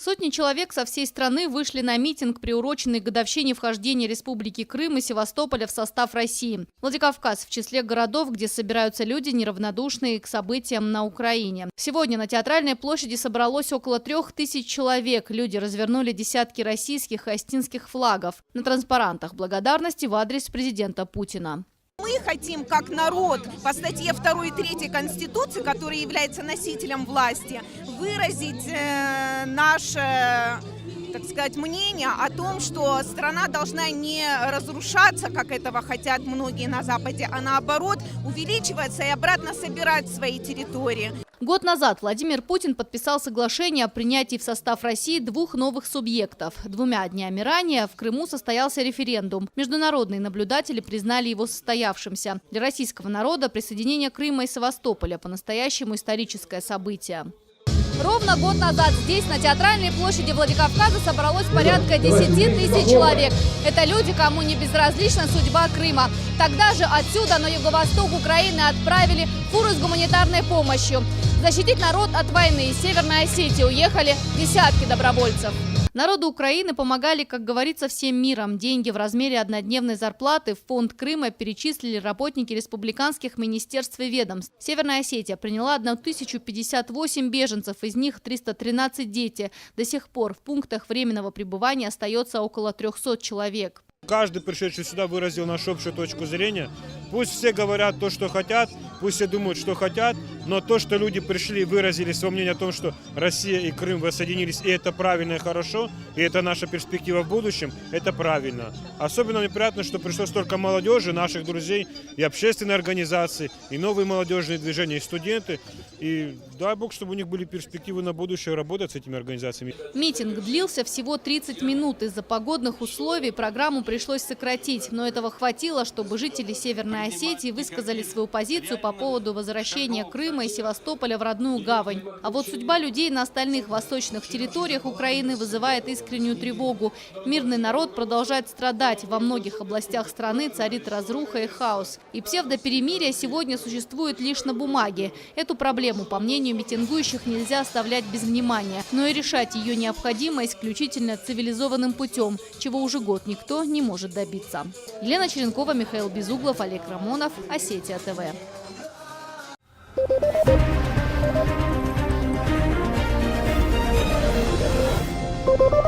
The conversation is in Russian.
Сотни человек со всей страны вышли на митинг, приуроченный к годовщине вхождения Республики Крым и Севастополя в состав России. Владикавказ в числе городов, где собираются люди, неравнодушные к событиям на Украине. Сегодня на Театральной площади собралось около 3000 человек. Люди развернули десятки российских и остинских флагов. На транспарантах благодарности в адрес президента Путина. Мы хотим, как народ, по статье 2 и 3 Конституции, который является носителем власти, выразить наше, так сказать, мнение о том, что страна должна не разрушаться, как этого хотят многие на Западе, а наоборот увеличиваться и обратно собирать свои территории. Год назад Владимир Путин подписал соглашение о принятии в состав России 2 новых субъектов. 2 днями ранее в Крыму состоялся референдум. Международные наблюдатели признали его состоявшимся. Для российского народа присоединение Крыма и Севастополя по-настоящему историческое событие. Ровно год назад здесь, на Театральной площади Владикавказа, собралось порядка 10 000 человек. Это люди, кому не безразлична судьба Крыма. Тогда же отсюда на юго-восток Украины отправили фуру с гуманитарной помощью. Защитить народ от войны из Северной Осетии уехали десятки добровольцев. Народу Украины помогали, как говорится, всем миром. Деньги в размере однодневной зарплаты в фонд Крыма перечислили работники республиканских министерств и ведомств. Северная Осетия приняла 1058 беженцев, из них 313 дети. До сих пор в пунктах временного пребывания остается около 300 человек. Каждый, пришедший сюда, выразил нашу общую точку зрения. Пусть все говорят то, что хотят, пусть все думают, что хотят, но то, что люди пришли и выразили свое мнение о том, что Россия и Крым воссоединились, и это правильно и хорошо, и это наша перспектива в будущем, это правильно. Особенно мне приятно, что пришло столько молодежи, наших друзей, и общественные организации, и новые молодежные движения, и студенты. И дай Бог, чтобы у них были перспективы на будущее работать с этими организациями. Митинг длился всего 30 минут. Из-за погодных условий программу пришлось сократить, но этого хватило, чтобы жители Северной Осетии высказали свою позицию по поводу возвращения Крыма и Севастополя в родную гавань. А вот судьба людей на остальных восточных территориях Украины вызывает искреннюю тревогу. Мирный народ продолжает страдать. Во многих областях страны царит разруха и хаос. И псевдоперемирие сегодня существует лишь на бумаге. Эту проблему, по мнению митингующих, нельзя оставлять без внимания. Но и решать ее необходимо исключительно цивилизованным путем, чего уже год никто не может добиться. Елена Черенкова, Михаил Безуглов, Олег Рамонов, Осетия ТВ. Thank you.